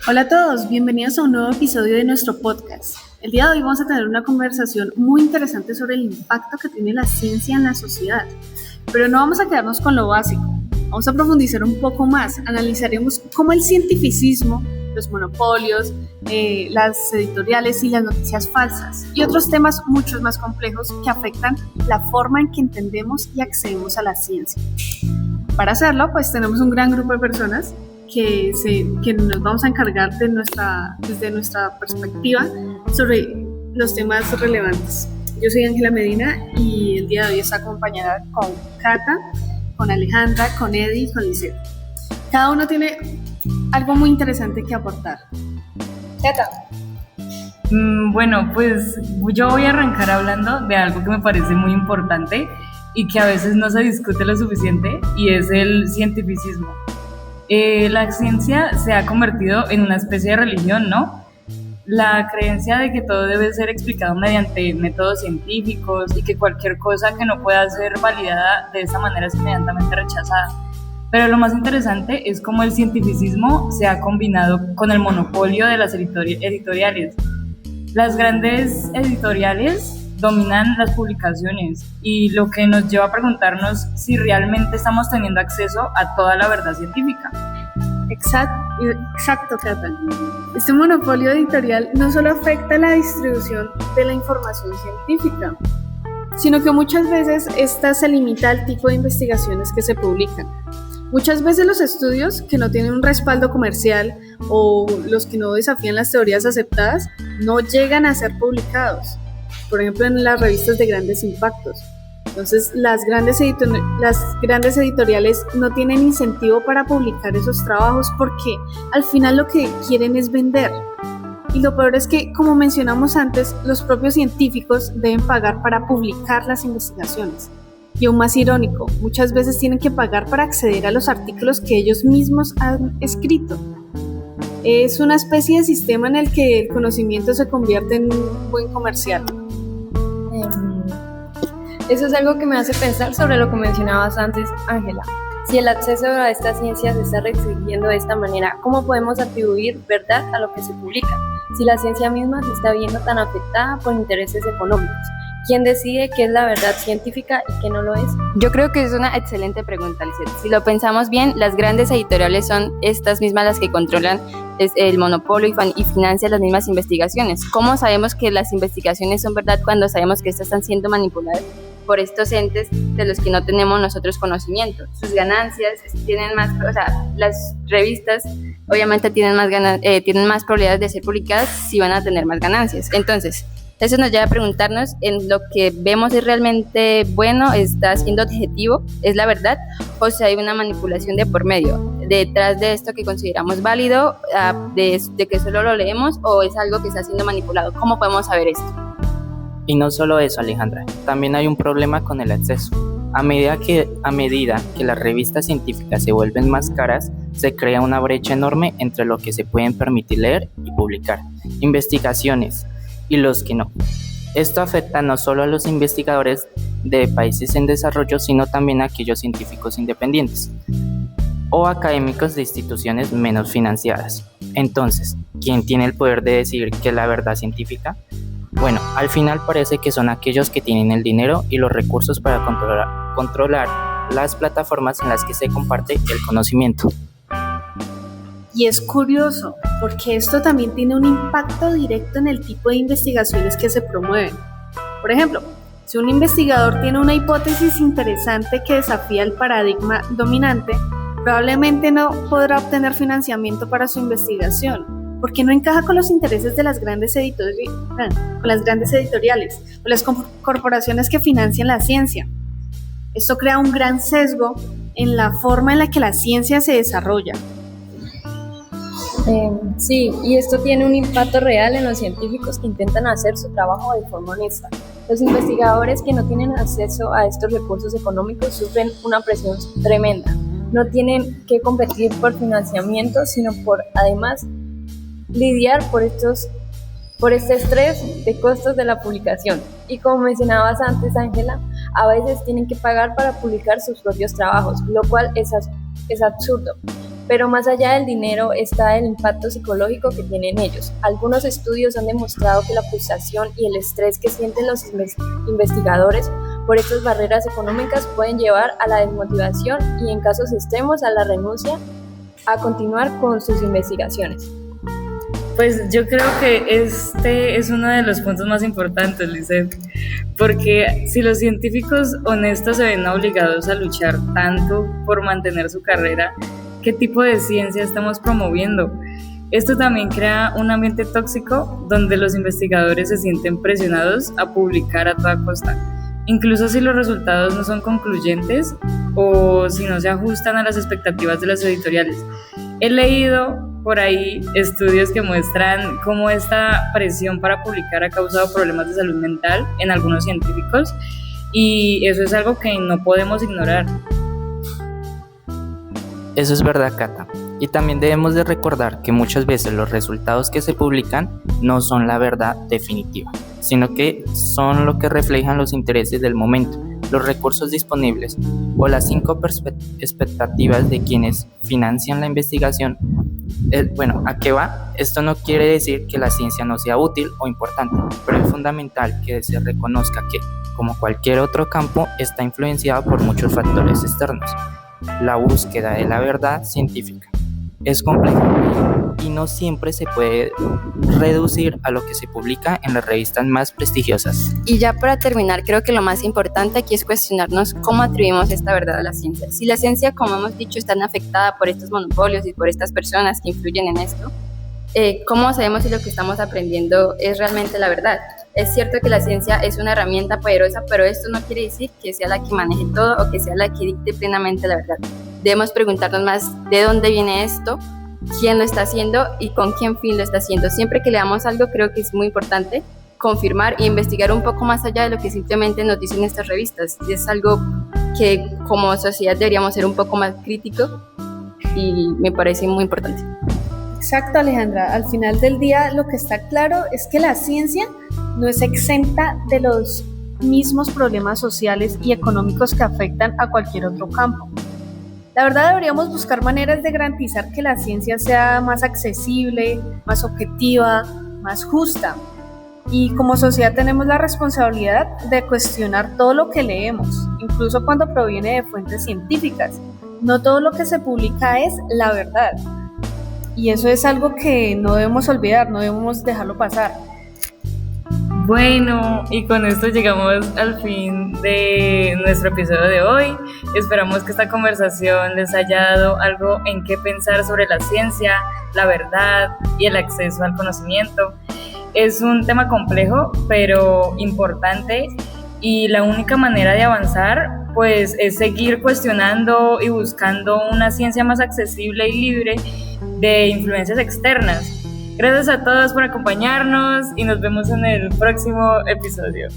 Hola a todos, bienvenidos a un nuevo episodio de nuestro podcast. El día de hoy vamos a tener una conversación muy interesante sobre el impacto que tiene la ciencia en la sociedad. Pero no vamos a quedarnos con lo básico, vamos a profundizar un poco más, analizaremos cómo el cientificismo, los monopolios, las editoriales y las noticias falsas y otros temas muchos más complejos que afectan la forma en que entendemos y accedemos a la ciencia. Para hacerlo, pues tenemos un gran grupo de personas que nos vamos a encargar desde nuestra perspectiva sobre los temas relevantes. Yo soy Ángela Medina y el día de hoy está acompañada con Cata, con Alejandra, con Eddie y con Lisette. Cada uno tiene algo muy interesante que aportar. Cata. Bueno, pues yo voy a arrancar hablando de algo que me parece muy importante y que a veces no se discute lo suficiente, y es el cientificismo. La ciencia se ha convertido en una especie de religión, ¿no? La creencia de que todo debe ser explicado mediante métodos científicos y que cualquier cosa que no pueda ser validada de esa manera es inmediatamente rechazada. Pero lo más interesante es cómo el cientificismo se ha combinado con el monopolio de las editoriales. Las grandes editoriales dominan las publicaciones, y lo que nos lleva a preguntarnos si realmente estamos teniendo acceso a toda la verdad científica. Exacto, Cata. Este monopolio editorial no solo afecta la distribución de la información científica, sino que muchas veces esta se limita al tipo de investigaciones que se publican. Muchas veces los estudios que no tienen un respaldo comercial o los que no desafían las teorías aceptadas no llegan a ser publicados, por ejemplo en las revistas de grandes impactos. Entonces las grandes editoriales no tienen incentivo para publicar esos trabajos porque al final lo que quieren es vender. Y lo peor es que, como mencionamos antes, los propios científicos deben pagar para publicar las investigaciones. Y aún más irónico, muchas veces tienen que pagar para acceder a los artículos que ellos mismos han escrito. Es una especie de sistema en el que el conocimiento se convierte en un buen comercial. Eso es algo que me hace pensar sobre lo que mencionabas antes, Ángela. Si el acceso a esta ciencia se está restringiendo de esta manera, ¿cómo podemos atribuir verdad a lo que se publica? Si la ciencia misma se está viendo tan afectada por intereses económicos, ¿quién decide qué es la verdad científica y qué no lo es? Yo creo que es una excelente pregunta, Lisette. Si lo pensamos bien, las grandes editoriales son estas mismas las que controlan el monopolio y financian las mismas investigaciones. ¿Cómo sabemos que las investigaciones son verdad cuando sabemos que estas están siendo manipuladas por estos entes de los que no tenemos nosotros conocimiento? Sus ganancias tienen más, las revistas obviamente tienen más probabilidades de ser publicadas si van a tener más ganancias. Entonces, eso nos lleva a preguntarnos en lo que vemos es realmente bueno, está siendo objetivo, es la verdad, o si hay una manipulación de por medio detrás de esto que consideramos válido, de que solo lo leemos, o es algo que está siendo manipulado. ¿Cómo podemos saber esto? Y no solo eso, Alejandra, también hay un problema con el acceso. A medida que las revistas científicas se vuelven más caras, se crea una brecha enorme entre lo que se pueden permitir leer y publicar, investigaciones, y los que no. Esto afecta no solo a los investigadores de países en desarrollo, sino también a aquellos científicos independientes o académicos de instituciones menos financiadas. Entonces, ¿quién tiene el poder de decidir qué es la verdad científica? Bueno, al final parece que son aquellos que tienen el dinero y los recursos para controlar las plataformas en las que se comparte el conocimiento. Y es curioso, porque esto también tiene un impacto directo en el tipo de investigaciones que se promueven. Por ejemplo, si un investigador tiene una hipótesis interesante que desafía el paradigma dominante, probablemente no podrá obtener financiamiento para su investigación, porque no encaja con los intereses de las grandes editoriales o las corporaciones que financian la ciencia. Esto crea un gran sesgo en la forma en la que la ciencia se desarrolla. Sí, y esto tiene un impacto real en los científicos que intentan hacer su trabajo de forma honesta. Los investigadores que no tienen acceso a estos recursos económicos sufren una presión tremenda. No tienen que competir por financiamiento, sino por, además, lidiar por este estrés de costos de la publicación. Y como mencionabas antes, Ángela, a veces tienen que pagar para publicar sus propios trabajos, lo cual es absurdo. Pero más allá del dinero está el impacto psicológico que tienen ellos. Algunos estudios han demostrado que la frustración y el estrés que sienten los investigadores por estas barreras económicas pueden llevar a la desmotivación y en casos extremos a la renuncia a continuar con sus investigaciones. Pues yo creo que este es uno de los puntos más importantes, Lisette, porque si los científicos honestos se ven obligados a luchar tanto por mantener su carrera, ¿qué tipo de ciencia estamos promoviendo? Esto también crea un ambiente tóxico donde los investigadores se sienten presionados a publicar a toda costa, incluso si los resultados no son concluyentes o si no se ajustan a las expectativas de las editoriales. He leído por ahí estudios que muestran cómo esta presión para publicar ha causado problemas de salud mental en algunos científicos y eso es algo que no podemos ignorar. Eso es verdad, Cata. Y también debemos de recordar que muchas veces los resultados que se publican no son la verdad definitiva, sino que son lo que reflejan los intereses del momento, los recursos disponibles o las 5 expectativas de quienes financian la investigación. ¿A qué va? Esto no quiere decir que la ciencia no sea útil o importante, pero es fundamental que se reconozca que, como cualquier otro campo, está influenciado por muchos factores externos. La búsqueda de la verdad científica es compleja y no siempre se puede reducir a lo que se publica en las revistas más prestigiosas. Y ya para terminar, creo que lo más importante aquí es cuestionarnos cómo atribuimos esta verdad a la ciencia. Si la ciencia, como hemos dicho, está afectada por estos monopolios y por estas personas que influyen en esto, ¿cómo sabemos si lo que estamos aprendiendo es realmente la verdad? Es cierto que la ciencia es una herramienta poderosa, pero esto no quiere decir que sea la que maneje todo o que sea la que dicte plenamente la verdad. Debemos preguntarnos más de dónde viene esto, quién lo está haciendo y con qué fin lo está haciendo. Siempre que leamos algo, creo que es muy importante confirmar e investigar un poco más allá de lo que simplemente nos dicen estas revistas. Es algo que como sociedad deberíamos ser un poco más críticos y me parece muy importante. Exacto, Alejandra. Al final del día lo que está claro es que la ciencia no es exenta de los mismos problemas sociales y económicos que afectan a cualquier otro campo. La verdad, deberíamos buscar maneras de garantizar que la ciencia sea más accesible, más objetiva, más justa. Y como sociedad tenemos la responsabilidad de cuestionar todo lo que leemos, incluso cuando proviene de fuentes científicas. No todo lo que se publica es la verdad. Y eso es algo que no debemos olvidar, no debemos dejarlo pasar. Bueno, y con esto llegamos al fin de nuestro episodio de hoy. Esperamos que esta conversación les haya dado algo en qué pensar sobre la ciencia, la verdad y el acceso al conocimiento. Es un tema complejo, pero importante, y la única manera de avanzar, pues, es seguir cuestionando y buscando una ciencia más accesible y libre de influencias externas. Gracias a todos por acompañarnos y nos vemos en el próximo episodio.